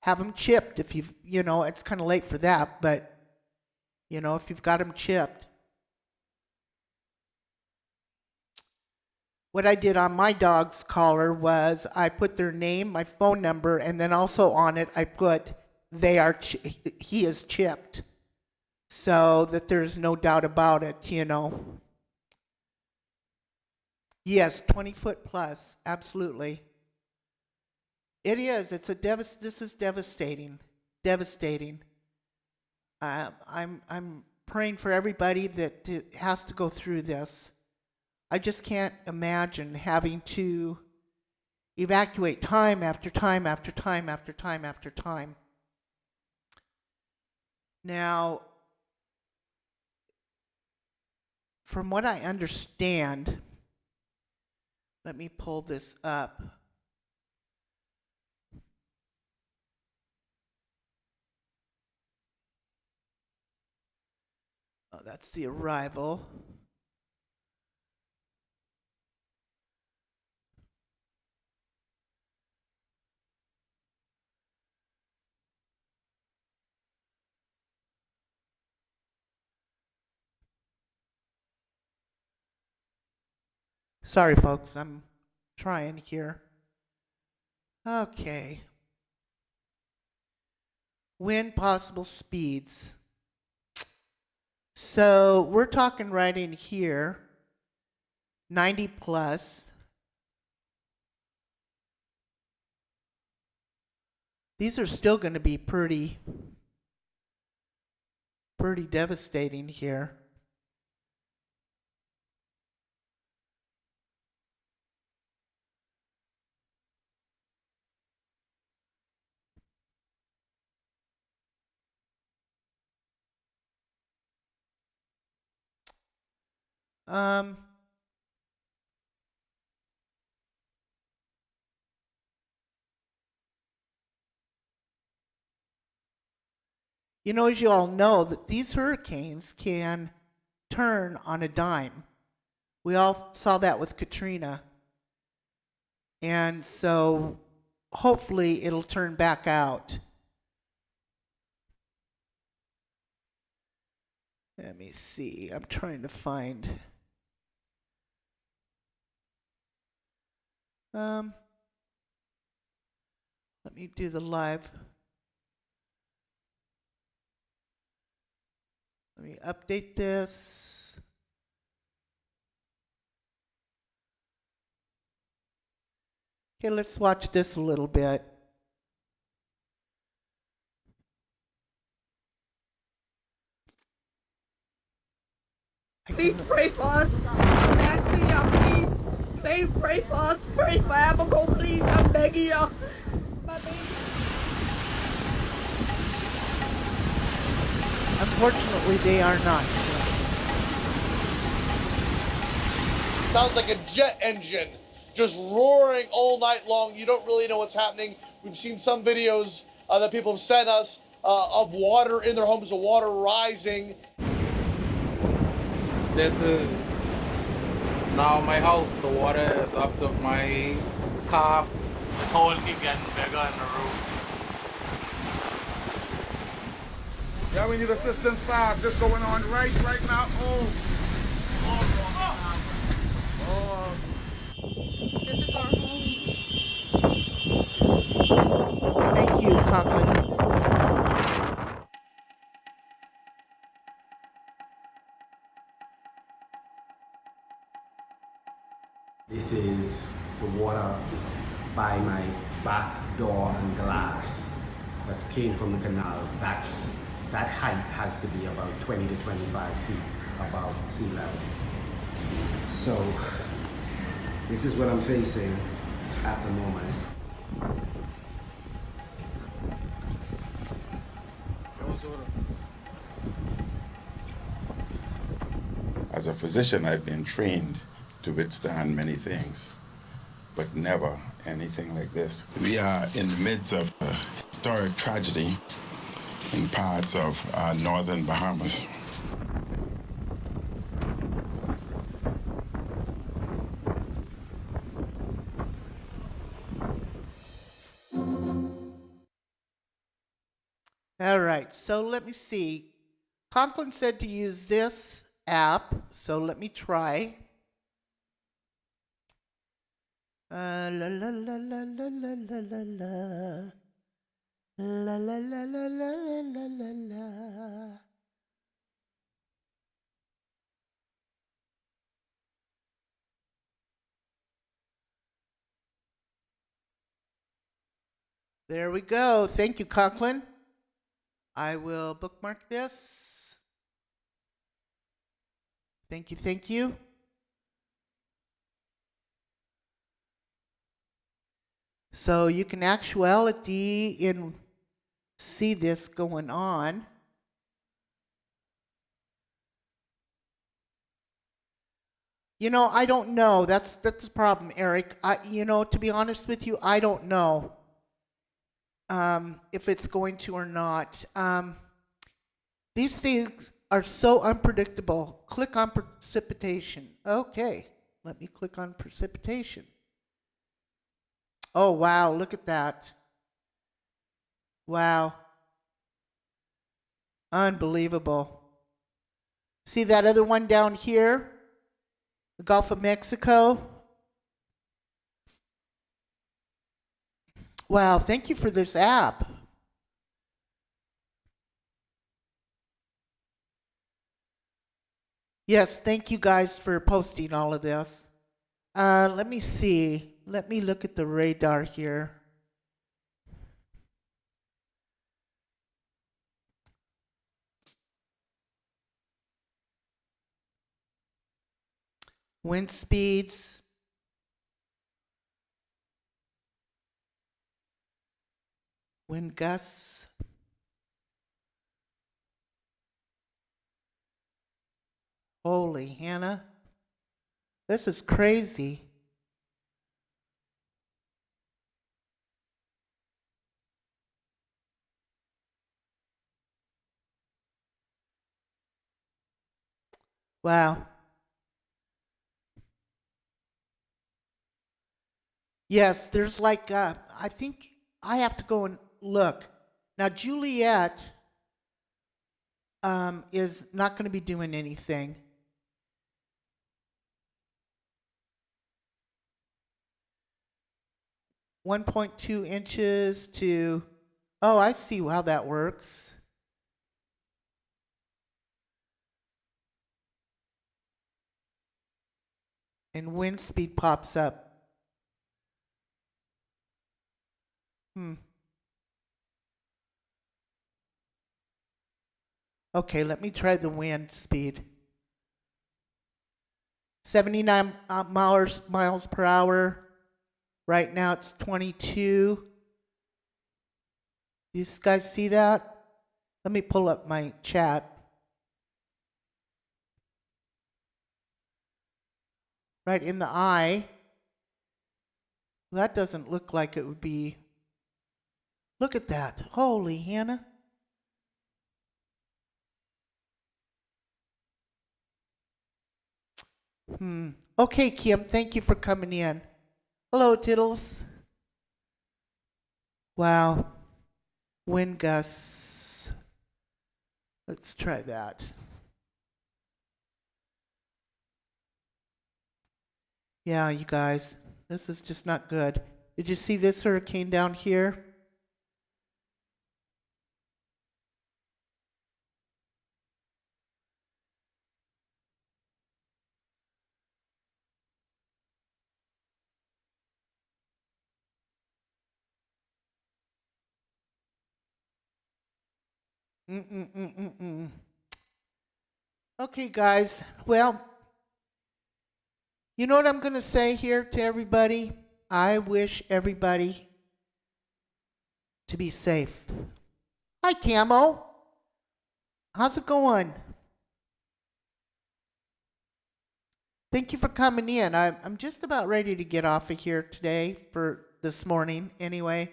Have them chipped if you've, you know, it's kind of late for that, but, you know, if you've got them chipped. What I did on my dog's collar was I put their name, my phone number, and then also on it I put he is chipped, so that there's no doubt about it, you know. Yes, 20 foot plus, absolutely. It is. This is devastating. Devastating. I'm praying for everybody that has to go through this. I just can't imagine having to evacuate time after time after time after time after time. Now, from what I understand, let me pull this up. Oh, that's the arrival. Sorry, folks, I'm trying here. Okay. Wind possible speeds. So we're talking right in here, 90 plus. These are still going to be pretty devastating here. You know, as you all know, that these hurricanes can turn on a dime. We all saw that with Katrina. And so hopefully it'll turn back out. Let me see. I'm trying to find. Let me do the live. Let me update this. Okay, let's watch this a little bit. Please pray for us. I'm asking y'all, please. Pray for us. Pray for Abigail, please. I'm begging y'all. My baby. Unfortunately, they are not. Sounds like a jet engine just roaring all night long. You don't really know what's happening. We've seen some videos that people have sent us of water in their homes, of water rising. This is now my house. The water is up to my car. This hole keep getting bigger in the roof. Yeah, we need assistance fast. This going on right now. This is our home. Thank you, Conklin. This is the water by my back door and glass that's came from the canal. That height has to be about 20 to 25 feet above sea level. So this is what I'm facing at the moment. As a physician, I've been trained to withstand many things, but never anything like this. We are in the midst of a historic tragedy in parts of northern Bahamas. All right, so let me see. Conklin said to use this app, so let me try. La la la la la la la la la. La la la la la la la la. There we go. Thank you, Conklin. I will bookmark this. Thank you, thank you. So you can actually see this going on. I don't know. That's the problem, Eric. To be honest with you, I don't know if it's going to or not. These things are so unpredictable. Click on precipitation. Okay, let me click on precipitation. Oh, wow, look at that. Wow. Unbelievable. See that other one down here? The Gulf of Mexico. Wow, thank you for this app. Yes, thank you guys for posting all of this. Let me see. Let me look at the radar here. Wind speeds. Wind gusts. Holy Hannah. This is crazy. Wow. Yes, there's I think I have to go and look. Now, Juliet is not going to be doing anything. $1.2 inches to, oh, I see how that works. And wind speed pops up. Okay, let me try the wind speed. 79 miles per hour. Right now it's 22. You guys see that? Let me pull up my chat. Right in the eye. That doesn't look like it would be. Look at that. Holy Hannah. Okay, Kim, thank you for coming in. Hello, Tiddles. Wow. Wind gusts. Let's try that. Yeah, you guys, this is just not good. Did you see this hurricane down here? Okay, guys. Well, you know what I'm going to say here to everybody? I wish everybody to be safe. Hi, Camo. How's it going? Thank you for coming in. I'm just about ready to get off of here today for this morning anyway.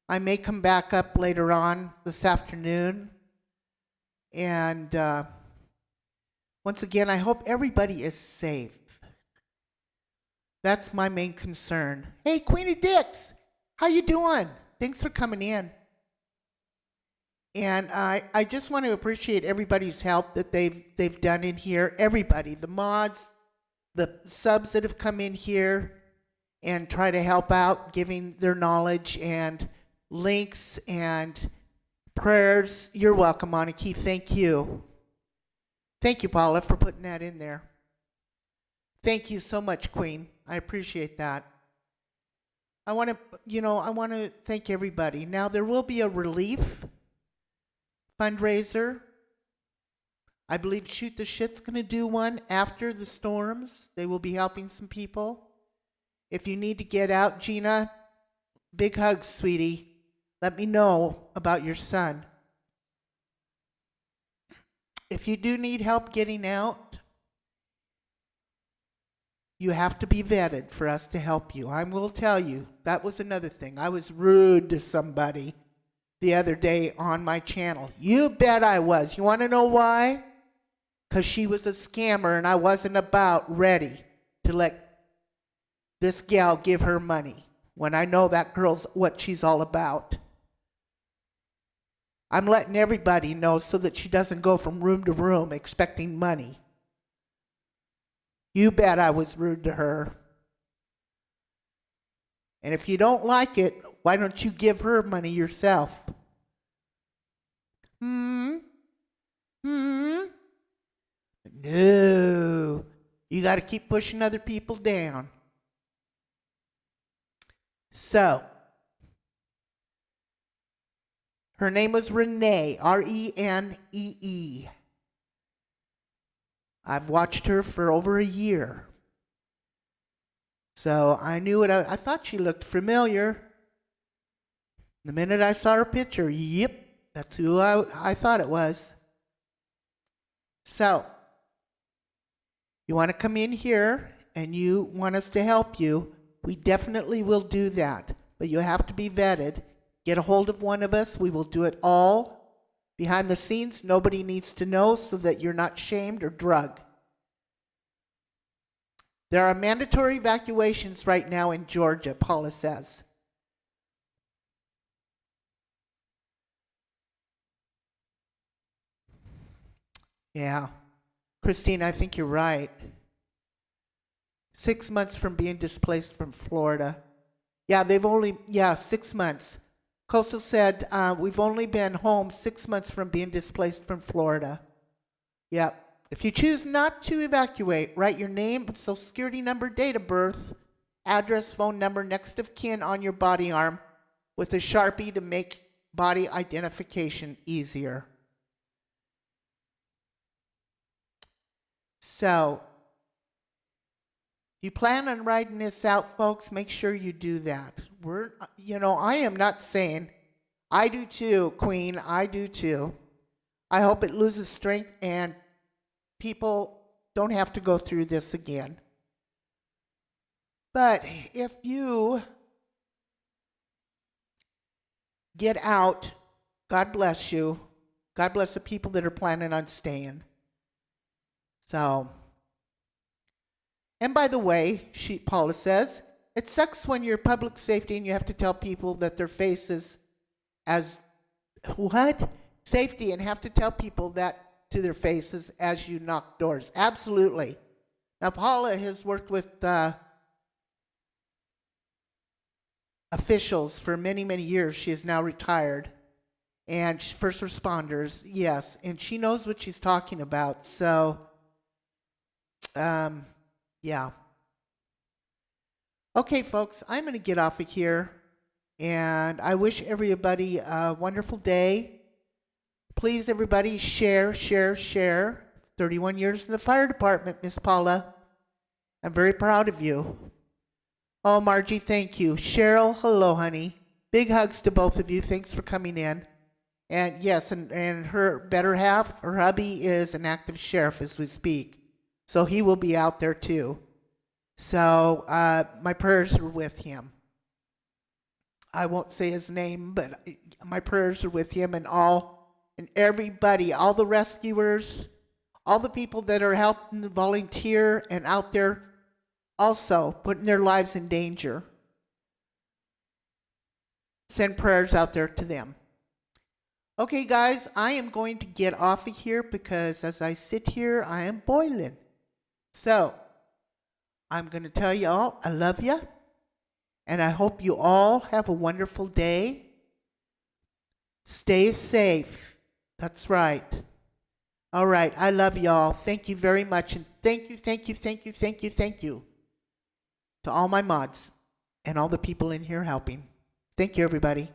I may come back up later on this afternoon. And once again, I hope everybody is safe. That's my main concern. Hey, Queenie Dix, how you doing? Thanks for coming in. And I just want to appreciate everybody's help that they've done in here. Everybody, the mods, the subs that have come in here and try to help out, giving their knowledge and links and prayers. You're welcome, Moniki. Thank you. Thank you, Paula, for putting that in there. Thank you so much, Queen. I appreciate that. I want to thank everybody. Now, there will be a relief fundraiser. I believe Shoot the Shit's going to do one after the storms. They will be helping some people. If you need to get out, Gina, big hugs, sweetie. Let me know about your son. If you do need help getting out, you have to be vetted for us to help you. I will tell you, that was another thing. I was rude to somebody the other day on my channel. You bet I was. You want to know why? Because she was a scammer and I wasn't about ready to let this gal give her money when I know that girl's what she's all about. I'm letting everybody know so that she doesn't go from room to room expecting money. You bet I was rude to her. And if you don't like it, why don't you give her money yourself? No. You got to keep pushing other people down. So, her name was Renee, Renee. I've watched her for over a year. So I knew it. I thought she looked familiar. The minute I saw her picture, yep, that's who I thought it was. So, you want to come in here and you want us to help you, we definitely will do that. But you have to be vetted. Get a hold of one of us. We will do it all behind the scenes. Nobody needs to know so that you're not shamed or drugged. There are mandatory evacuations right now in Georgia, Paula says. Yeah. Christine, I think you're right. 6 months from being displaced from Florida. Yeah, 6 months. Coastal said, we've only been home 6 months from being displaced from Florida. Yep. If you choose not to evacuate, write your name, social security number, date of birth, address, phone number, next of kin on your body arm with a Sharpie to make body identification easier. So, if you plan on riding this out, folks, make sure you do that. I am not saying, I do too, Queen, I do too. I hope it loses strength and people don't have to go through this again. But if you get out, God bless you. God bless the people that are planning on staying. So, and by the way, Paula says, it sucks when you're public safety and you have to tell people that their faces as, what? Safety, and have to tell people that to their faces as you knock doors. Absolutely. Now, Paula has worked with officials for many, many years. She is now retired. And first responders, yes. And she knows what she's talking about. So, yeah. Okay, folks, I'm going to get off of here. And I wish everybody a wonderful day. Please, everybody, share. 31 years in the fire department, Miss Paula. I'm very proud of you. Oh, Margie, thank you. Cheryl, hello, honey. Big hugs to both of you. Thanks for coming in. And yes, and her better half, her hubby, is an active sheriff as we speak. So he will be out there too. So my prayers are with him. I won't say his name, but my prayers are with him and everybody, all the rescuers, all the people that are helping the volunteer and out there also putting their lives in danger. Send prayers out there to them. Okay, guys, I am going to get off of here because as I sit here, I am boiling. So, I'm going to tell you all I love you, and I hope you all have a wonderful day. Stay safe. That's right. All right, I love y'all. Thank you very much, and thank you to all my mods. and all the people in here helping. Thank you, everybody.